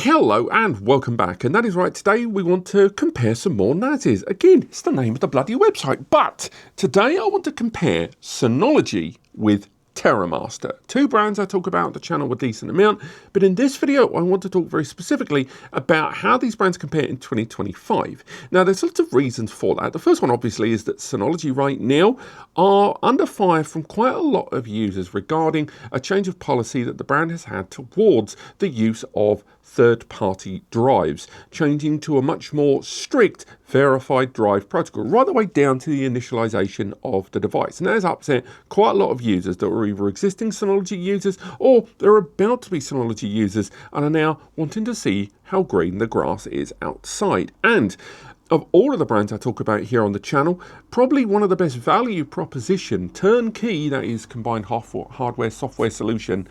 Hello and welcome back, and that is right, today we want to compare some more NASes. Again, it's the name of the bloody website, but today I want to compare Synology with Terramaster. Two brands I talk about on the channel a decent amount, but in this video I want to talk very specifically about how these brands compare in 2025. Now there's lots of reasons for that. The first one obviously is that Synology right now are under fire from quite a lot of users regarding a change of policy that the brand has had towards the use of third-party drives, changing to a much more strict verified drive protocol, right the way down to the initialization of the device. And that has upset quite a lot of users that were either existing Synology users or they're about to be Synology users and are now wanting to see how green the grass is outside. And of all of the brands I talk about here on the channel, probably one of the best value proposition, turnkey, that is combined hardware, software solution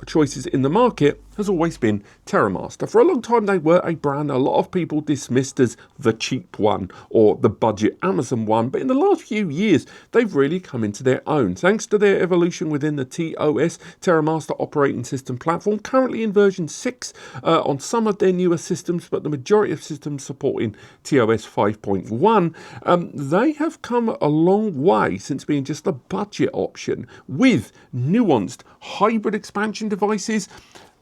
choices in the market has always been Terramaster. For a long time they were a brand a lot of people dismissed as the cheap one or the budget Amazon one, but in the last few years they've really come into their own thanks to their evolution within the TOS, Terramaster operating system platform, currently in version 6 on some of their newer systems, but the majority of systems supporting TOS 5.1. They have come a long way since being just a budget option with nuanced hybrid expansion devices,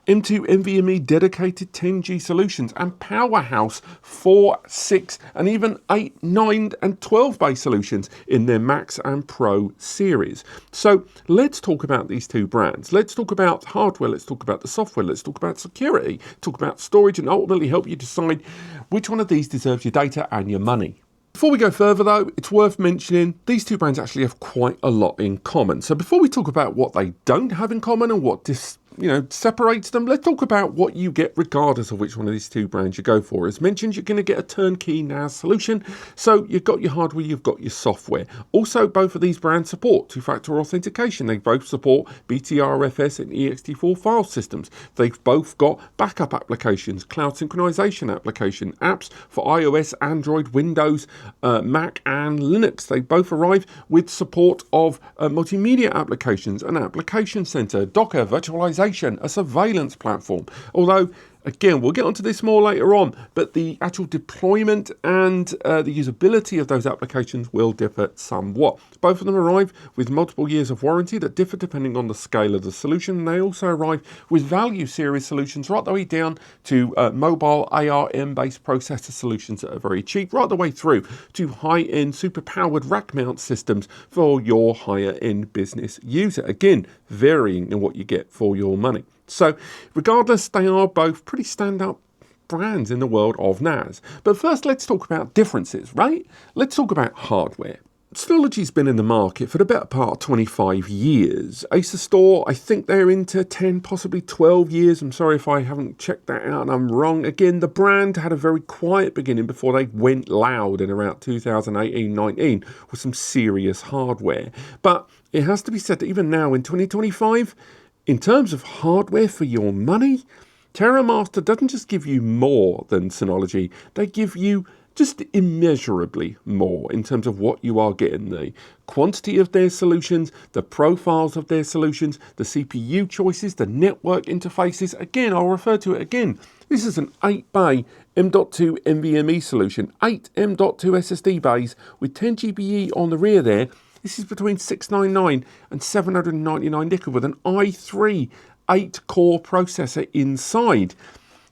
M2 NVMe dedicated 10G solutions, and powerhouse 4, 6, and even 8, 9, and 12 bay solutions in their Max and Pro series. So let's talk about these two brands. Let's talk about hardware, let's talk about the software, let's talk about security, talk about storage, and ultimately help you decide which one of these deserves your data and your money. Before we go further though, it's worth mentioning these two brands actually have quite a lot in common. So before we talk about what they don't have in common and what separates them, let's talk about what you get regardless of which one of these two brands you go for. As mentioned, you're going to get a turnkey NAS solution. So you've got your hardware, you've got your software. Also, both of these brands support two-factor authentication. They both support BTRFS and ext4 file systems. They've both got backup applications, cloud synchronization application, apps for iOS, Android, Windows, Mac and Linux. They both arrive with support of multimedia applications, an application center, Docker, virtualization, a surveillance platform. Although, again, we'll get onto this more later on, but the actual deployment and the usability of those applications will differ somewhat. Both of them arrive with multiple years of warranty that differ depending on the scale of the solution. They also arrive with value series solutions right the way down to mobile ARM-based processor solutions that are very cheap, right the way through to high-end super-powered rack mount systems for your higher-end business user. Again, varying in what you get for your money. So regardless, they are both pretty stand-up brands in the world of NAS. But first, let's talk about differences, right? Let's talk about hardware. Synology's been in the market for the better part of 25 years. Asustor, I think they're into 10, possibly 12 years. I'm sorry if I haven't checked that out and I'm wrong. Again, the brand had a very quiet beginning before they went loud in around 2018-19 with some serious hardware. But it has to be said that even now in 2025, in terms of hardware for your money, Terramaster doesn't just give you more than Synology, they give you just immeasurably more in terms of what you are getting. The quantity of their solutions, the profiles of their solutions, the CPU choices, the network interfaces. Again, I'll refer to it again. This is an 8-bay M.2 NVMe solution, 8 M.2 SSD bays with 10 GBE on the rear there. This is between 699 and 799 nickel with an i3 8-core processor inside.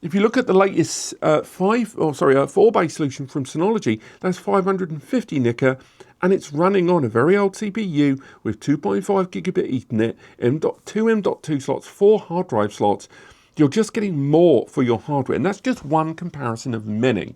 If you look at the latest 4-bay solution from Synology, that's 550 nickel, and it's running on a very old CPU with 2.5 gigabit Ethernet, M.2 slots, 4 hard drive slots. You're just getting more for your hardware, and that's just one comparison of many.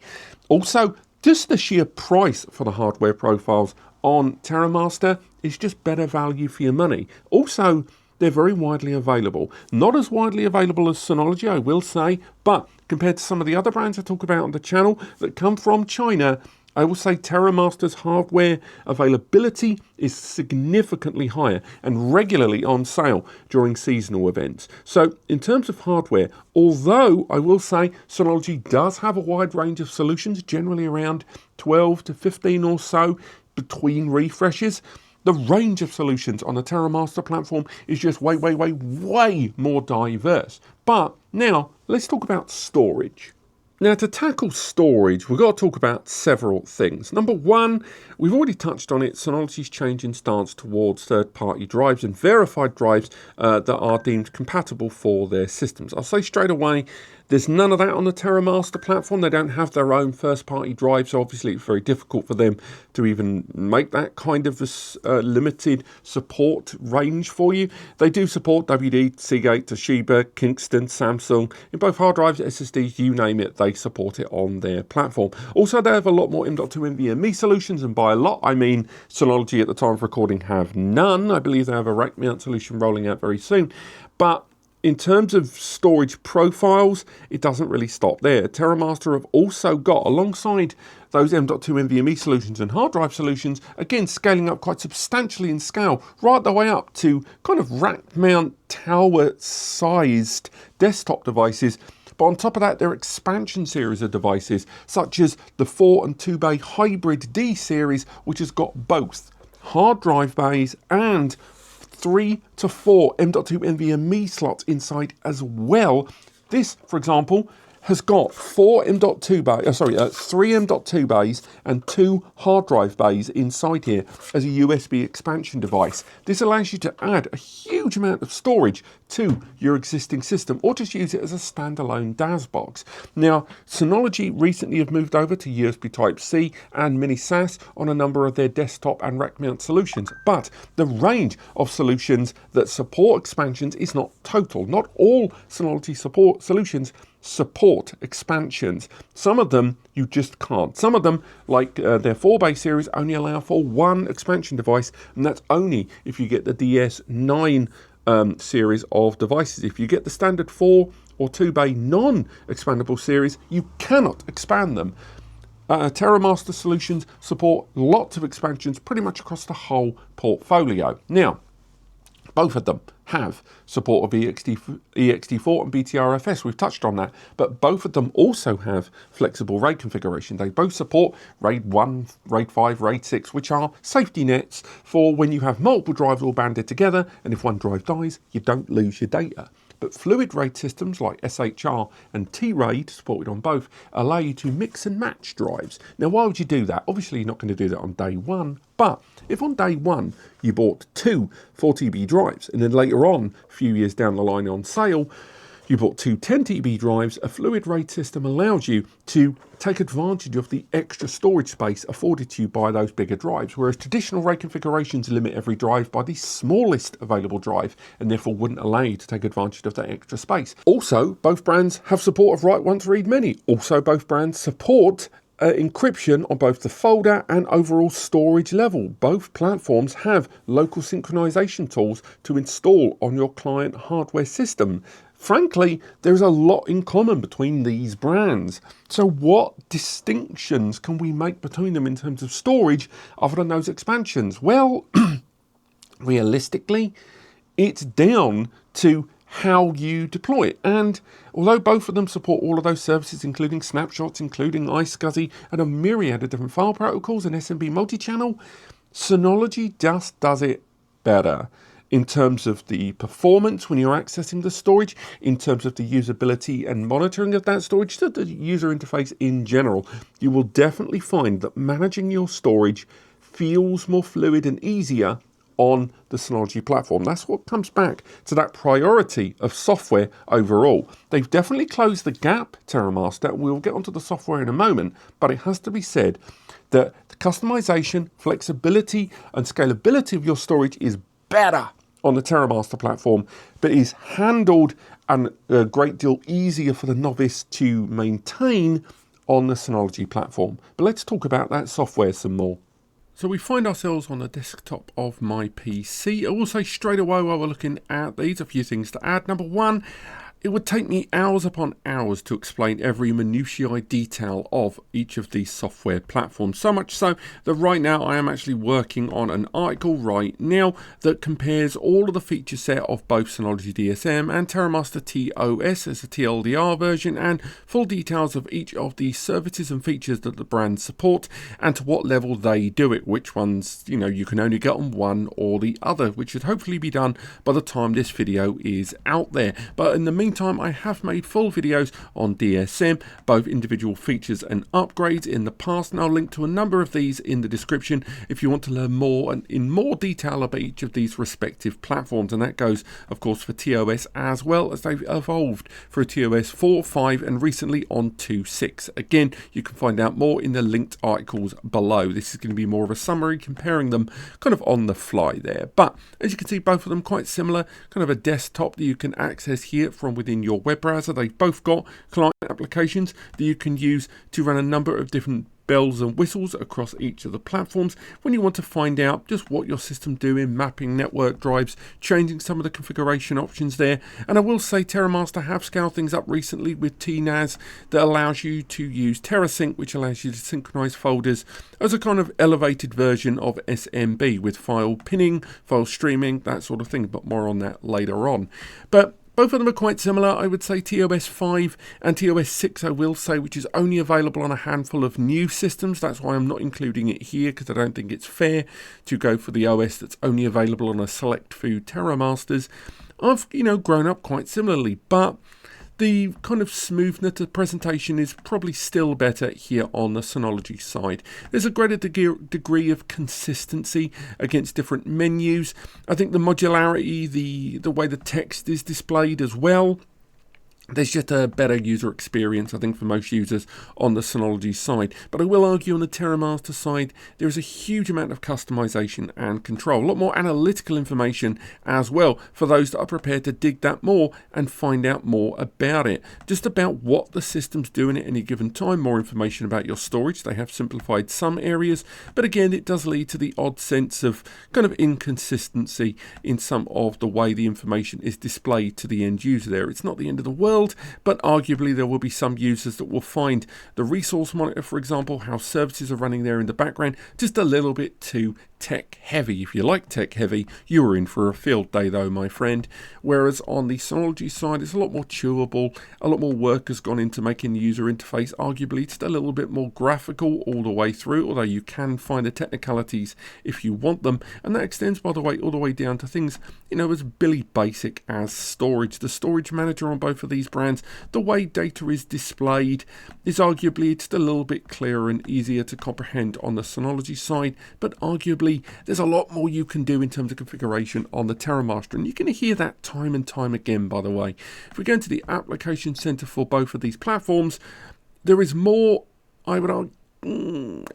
Also, just the sheer price for the hardware profiles on Terramaster is just better value for your money. Also, they're very widely available. Not as widely available as Synology, I will say, but compared to some of the other brands I talk about on the channel that come from China, I will say Terramaster's hardware availability is significantly higher and regularly on sale during seasonal events. So in terms of hardware, although I will say Synology does have a wide range of solutions, generally around 12 to 15 or so between refreshes, the range of solutions on the Terramaster platform is just way more diverse. But now let's talk about storage. Now, to tackle storage, we've got to talk about several things. Number one, we've already touched on it, Synology's changing stance towards third-party drives and verified drives that are deemed compatible for their systems. I'll say straight away, there's none of that on the Terramaster platform. They don't have their own first-party drive, so obviously it's very difficult for them to even make that kind of limited support range for you. They do support WD, Seagate, Toshiba, Kingston, Samsung. In both hard drives, SSDs, you name it, they support it on their platform. Also, they have a lot more M.2 NVMe solutions, and by a lot, I mean Synology at the time of recording have none. I believe they have a rack mount solution rolling out very soon. But in terms of storage profiles, it doesn't really stop there. Terramaster have also got, alongside those M.2 NVMe solutions and hard drive solutions, again, scaling up quite substantially in scale, right the way up to kind of rack mount tower-sized desktop devices. But on top of that, there are expansion series of devices, such as the 4 and 2 bay hybrid D series, which has got both hard drive bays and 3 to 4 M.2 NVMe slots inside as well. This, for example, has got 3 M.2 bays and 2 hard drive bays inside here as a USB expansion device. This allows you to add a huge amount of storage to your existing system, or just use it as a standalone DAS box. Now, Synology recently have moved over to USB Type-C and mini SAS on a number of their desktop and rack mount solutions, but the range of solutions that support expansions is not total. Not all Synology support solutions support expansions. Some of them you just can't. Some of them, like their 4 bay series, only allow for 1 expansion device, and that's only if you get the DS9 series of devices. If you get the standard 4 or 2 bay non-expandable series, you cannot expand them. Terramaster solutions support lots of expansions pretty much across the whole portfolio. Now, both of them have support of ext4 and BTRFS. We've touched on that, but both of them also have flexible RAID configuration. They both support RAID 1, RAID 5, RAID 6, which are safety nets for when you have multiple drives all banded together, and if one drive dies, you don't lose your data. But fluid RAID systems like SHR and T-RAID, supported on both, allow you to mix and match drives. Now, why would you do that? Obviously, you're not going to do that on day one, but if on day one you bought 2 4TB drives, and then later on, a few years down the line on sale, you bought 2 10TB drives, a fluid RAID system allows you to take advantage of the extra storage space afforded to you by those bigger drives, whereas traditional RAID configurations limit every drive by the smallest available drive and therefore wouldn't allow you to take advantage of that extra space. Also, both brands have support of write once, read many. Also, both brands support encryption on both the folder and overall storage level. Both platforms have local synchronization tools to install on your client hardware system. Frankly, there's a lot in common between these brands. So what distinctions can we make between them in terms of storage other than those expansions? Well, realistically, it's down to how you deploy it. And although both of them support all of those services, including Snapshots, including iSCSI, and a myriad of different file protocols and SMB multi-channel, Synology just does it better. In terms of the performance when you're accessing the storage, in terms of the usability and monitoring of that storage, so the user interface in general, you will definitely find that managing your storage feels more fluid and easier on the Synology platform. That's what comes back to that priority of software overall. They've definitely closed the gap, Terramaster. We'll get onto the software in a moment, but it has to be said that the customization, flexibility, and scalability of your storage is better on the Terramaster platform, but is handled and a great deal easier for the novice to maintain on the Synology platform. But let's talk about that software some more. So we find ourselves on the desktop of my PC. I will say straight away while we're looking at these, a few things to add. Number one, it would take me hours upon hours to explain every minutiae detail of each of these software platforms. So much so that right now I am actually working on an article right now that compares all of the feature set of both Synology DSM and Terramaster TOS as a TLDR version, and full details of each of the services and features that the brands support and to what level they do it, which ones, you can only get on one or the other, which should hopefully be done by the time this video is out there. But in the meantime, meantime, I have made full videos on DSM, both individual features and upgrades in the past, and I'll link to a number of these in the description if you want to learn more and in more detail about each of these respective platforms. And that goes, of course, for TOS as well as they've evolved through TOS 4, 5, and recently on 2.6. Again, you can find out more in the linked articles below. This is going to be more of a summary, comparing them kind of on the fly there. But as you can see, both of them quite similar, kind of a desktop that you can access here from within your web browser. They've both got client applications that you can use to run a number of different bells and whistles across each of the platforms when you want to find out just what your system's doing, mapping network drives, changing some of the configuration options there. And I will say Terramaster have scaled things up recently with TrueNAS that allows you to use TerraSync, which allows you to synchronize folders as a kind of elevated version of SMB with file pinning, file streaming, that sort of thing, but more on that later on. But both of them are quite similar. I would say TOS 5 and TOS 6, I will say, which is only available on a handful of new systems. That's why I'm not including it here, because I don't think it's fair to go for the OS that's only available on a select few Terramasters. I've, grown up quite similarly, but the kind of smoothness of presentation is probably still better here on the Synology side. There's a greater degree of consistency against different menus. I think the modularity, the way the text is displayed as well, there's just a better user experience, I think, for most users on the Synology side. But I will argue on the Terramaster side, there is a huge amount of customization and control. A lot more analytical information as well for those that are prepared to dig that more and find out more about it. Just about what the system's doing at any given time. More information about your storage. They have simplified some areas. But again, it does lead to the odd sense of kind of inconsistency in some of the way the information is displayed to the end user there. It's not the end of the world, but arguably there will be some users that will find the resource monitor, for example, how services are running there in the background, just a little bit too tech heavy. If you like tech heavy, you are in for a field day though, my friend. Whereas on the Synology side, it's a lot more chewable, a lot more work has gone into making the user interface arguably just a little bit more graphical all the way through, although you can find the technicalities if you want them. And that extends, by the way, all the way down to things, as Billy basic as storage. The storage manager on both of these brands, the way data is displayed is arguably just a little bit clearer and easier to comprehend on the Synology side, but arguably there's a lot more you can do in terms of configuration on the Terramaster, and you can hear that time and time again, by the way. If we go into the application center for both of these platforms, there is more, I would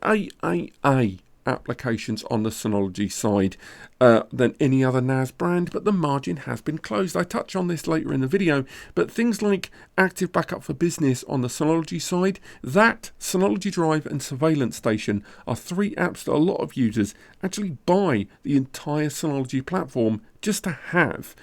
argue, applications on the Synology side than any other NAS brand, but the margin has been closed. I touch on this later in the video, but things like Active Backup for Business on the Synology side, that Synology Drive and Surveillance Station are three apps that a lot of users actually buy the entire Synology platform just to have.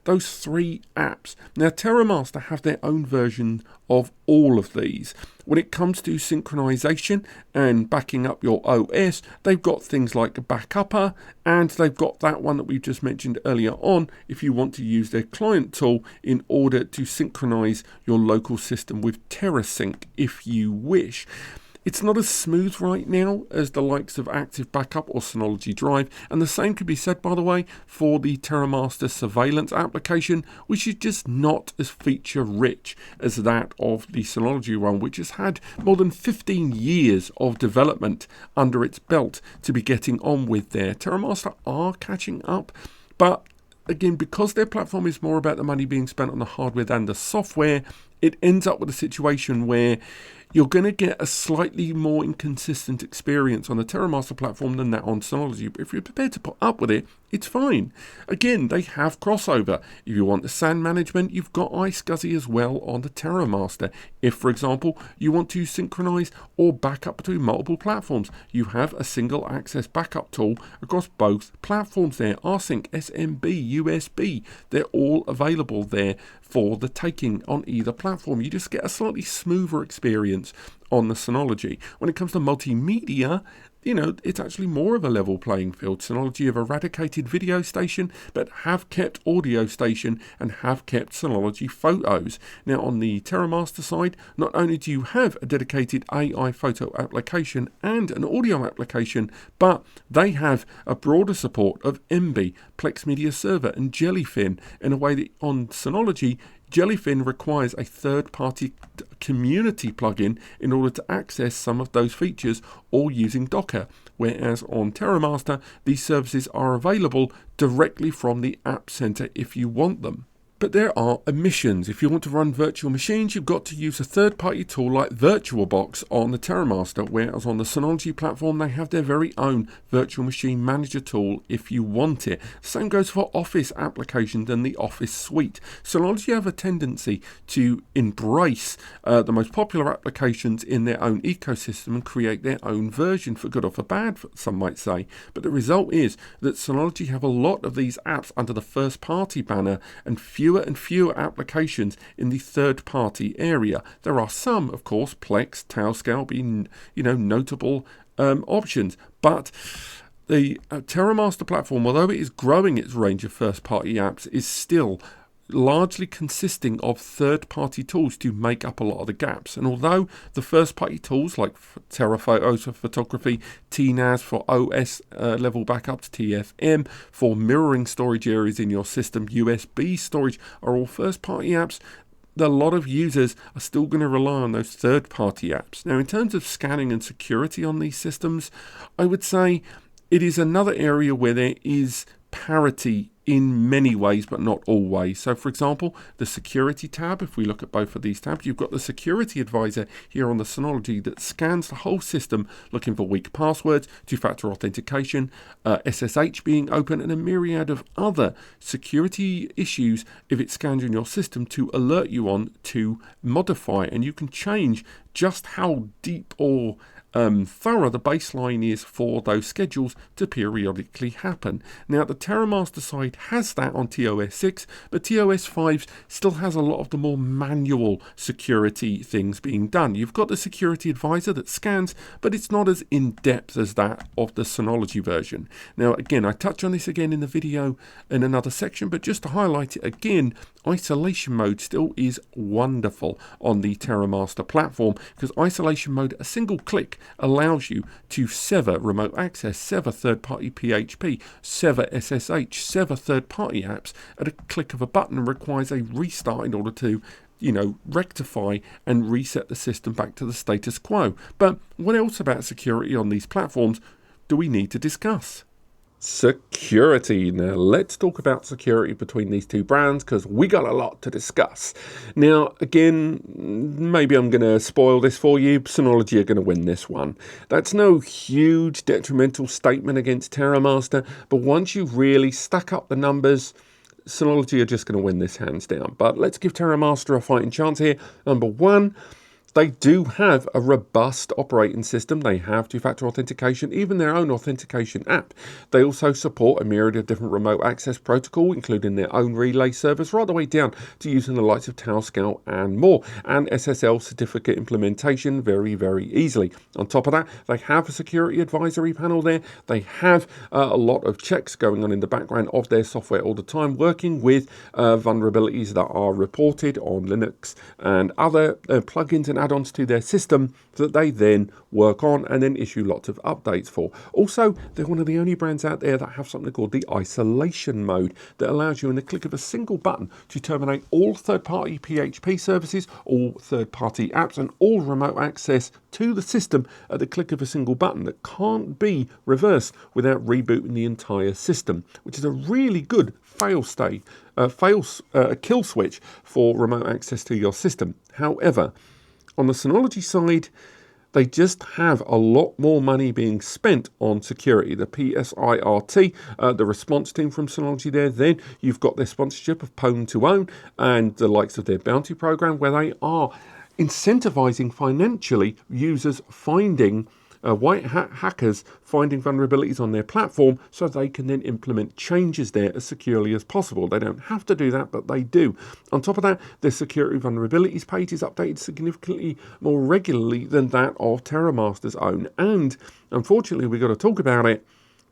Those three apps. Now, Terramaster have their own version of all of these. When it comes to synchronization and backing up your OS, they've got things like Backupper, and they've got that one that we've just mentioned earlier on if you want to use their client tool in order to synchronize your local system with TerraSync if you wish. It's not as smooth right now as the likes of Active Backup or Synology Drive, and the same could be said, by the way, for the Terramaster Surveillance application, which is just not as feature-rich as that of the Synology one, which has had more than 15 years of development under its belt to be getting on with there. Terramaster are catching up, but again, because their platform is more about the money being spent on the hardware than the software, it ends up with a situation where you're going to get a slightly more inconsistent experience on the Terramaster platform than that on Synology. But if you're prepared to put up with it, it's fine. Again, they have crossover. If you want the SAN management, you've got iSCSI as well on the Terramaster. If, for example, you want to synchronize or back up between multiple platforms, you have a single access backup tool across both platforms there. rsync, SMB, USB, they're all available there for the taking on either platform. You just get a slightly smoother experience on the Synology. When it comes to multimedia, it's actually more of a level playing field. Synology have eradicated video station, but have kept audio station and have kept Synology photos. Now, on the Terramaster side, not only do you have a dedicated AI photo application and an audio application, but they have a broader support of MB, Plex Media Server, and Jellyfin in a way that on Synology, Jellyfin requires a third-party community plugin in order to access some of those features, or using Docker, whereas on Terramaster, these services are available directly from the App Center if you want them. But there are omissions. If you want to run virtual machines, you've got to use a third-party tool like VirtualBox on the Terramaster, whereas on the Synology platform, they have their very own virtual machine manager tool if you want it. Same goes for Office applications and the Office suite. Synology have a tendency to embrace the most popular applications in their own ecosystem and create their own version, for good or for bad, some might say. But the result is that Synology have a lot of these apps under the first-party banner and fewer and fewer applications in the third-party area. There are some, of course, Plex, Tailscale being, notable options, but the Terramaster platform, although it is growing its range of first-party apps, is still largely consisting of third-party tools to make up a lot of the gaps. And although the first-party tools like Terraphotos for photography, TNAS for OS level backups, TFM for mirroring storage areas in your system, USB storage are all first-party apps, a lot of users are still going to rely on those third-party apps. Now, in terms of scanning and security on these systems, I would say it is another area where there is parity in many ways, but not always. So, for example, the security tab, if we look at both of these tabs, you've got the security advisor here on the Synology that scans the whole system looking for weak passwords, two-factor authentication, SSH being open, and a myriad of other security issues if it scans in your system to alert you on to modify. And you can change just how deep or thorough the baseline is for those schedules to periodically happen. Now, the Terramaster side has that on TOS 6, but TOS 5 still has a lot of the more manual security things being done. You've got the security advisor that scans, but it's not as in-depth as that of the Synology version. Now, again, I touch on this again in the video in another section, but just to highlight it again, isolation mode still is wonderful on the Terramaster platform, because isolation mode, a single click, allows you to sever remote access, sever third-party PHP, sever SSH, sever third-party apps at a click of a button, and requires a restart in order to rectify and reset the system back to the status quo. But what else about security on these platforms do we need to discuss? Security. Now let's talk about security between these two brands, because we got a lot to discuss. Now again, maybe I'm going to spoil this for you. Synology are going to win this one. That's no huge detrimental statement against Terramaster, but once you really stack up the numbers, Synology are just going to win this hands down. But let's give Terramaster a fighting chance here. Number one, they do have a robust operating system. They have two-factor authentication, even their own authentication app. They also support a myriad of different remote access protocol, including their own relay service, right the way down to using the likes of Tailscale and more, and SSL certificate implementation very, very easily. On top of that, they have a security advisory panel there. They have a lot of checks going on in the background of their software all the time, working with vulnerabilities that are reported on Linux and other plugins and add-ons to their system that they then work on and then issue lots of updates for. Also, they're one of the only brands out there that have something called the isolation mode that allows you in the click of a single button to terminate all third-party PHP services, all third-party apps, and all remote access to the system at the click of a single button that can't be reversed without rebooting the entire system, which is a really good kill switch for remote access to your system. However, on the Synology side, they just have a lot more money being spent on security. The PSIRT, the response team from Synology there, then you've got their sponsorship of Pwn to Own and the likes of their bounty program, where they are incentivizing financially users finding white hat hackers finding vulnerabilities on their platform so they can then implement changes there as securely as possible. They don't have to do that, but they do. On top of that, their security vulnerabilities page is updated significantly more regularly than that of Terramaster's own. And unfortunately, we've got to talk about it.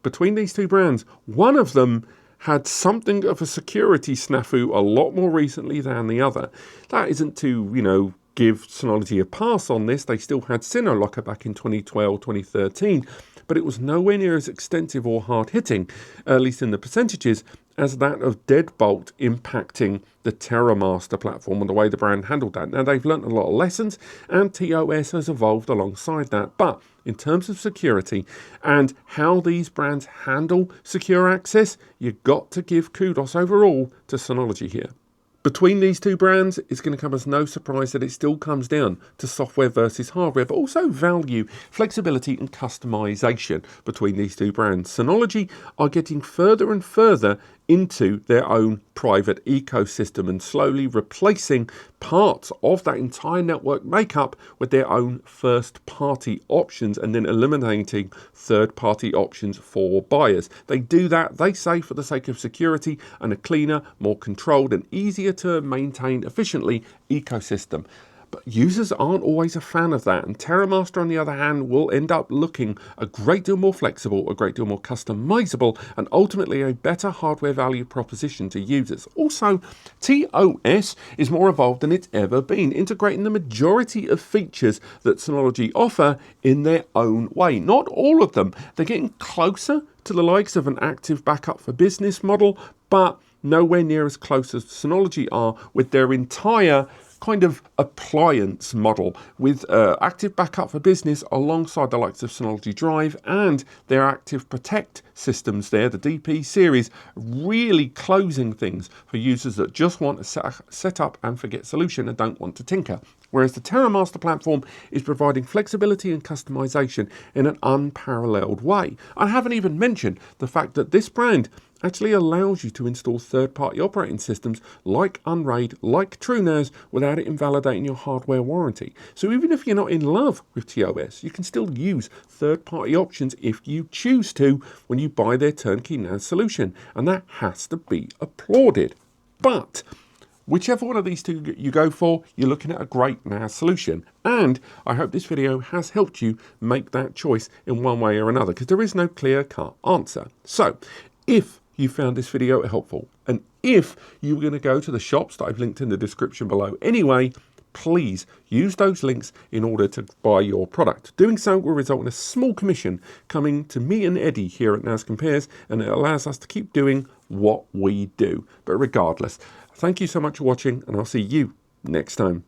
Between these two brands, one of them had something of a security snafu a lot more recently than the other. That isn't to, give Synology a pass on this. They still had Synology back in 2012, 2013, but it was nowhere near as extensive or hard-hitting, at least in the percentages, as that of deadbolt impacting the Terramaster platform and the way the brand handled that. Now, they've learnt a lot of lessons, and TOS has evolved alongside that. But in terms of security and how these brands handle secure access, you've got to give kudos overall to Synology here. Between these two brands, it's going to come as no surprise that it still comes down to software versus hardware, but also value, flexibility and customization between these two brands. Synology are getting further and further into their own private ecosystem and slowly replacing parts of that entire network makeup with their own first-party options and then eliminating third-party options for buyers. They do that, they say, for the sake of security and a cleaner, more controlled and easier to maintain efficiently ecosystem. But users aren't always a fan of that, and Terramaster, on the other hand, will end up looking a great deal more flexible, a great deal more customizable, and ultimately a better hardware value proposition to users. Also, TOS is more evolved than it's ever been, integrating the majority of features that Synology offer in their own way. Not all of them. They're getting closer to the likes of an active backup for business model, but nowhere near as close as Synology are with their entire kind of appliance model with active backup for business alongside the likes of Synology Drive and their active protect systems there, the DP series, really closing things for users that just want a set up and forget solution and don't want to tinker. Whereas the Terramaster platform is providing flexibility and customization in an unparalleled way. I haven't even mentioned the fact that this brand actually allows you to install third-party operating systems like Unraid, like TrueNAS, without it invalidating your hardware warranty. So even if you're not in love with TOS, you can still use third-party options if you choose to when you buy their turnkey NAS solution, and that has to be applauded. But whichever one of these two you go for, you're looking at a great NAS solution. And I hope this video has helped you make that choice in one way or another, because there is no clear-cut answer. So if you found this video helpful, and if you were going to go to the shops that I've linked in the description below anyway, please use those links in order to buy your product. Doing so will result in a small commission coming to me and Eddie here at NASCompares, and it allows us to keep doing what we do. But regardless, thank you so much for watching, and I'll see you next time.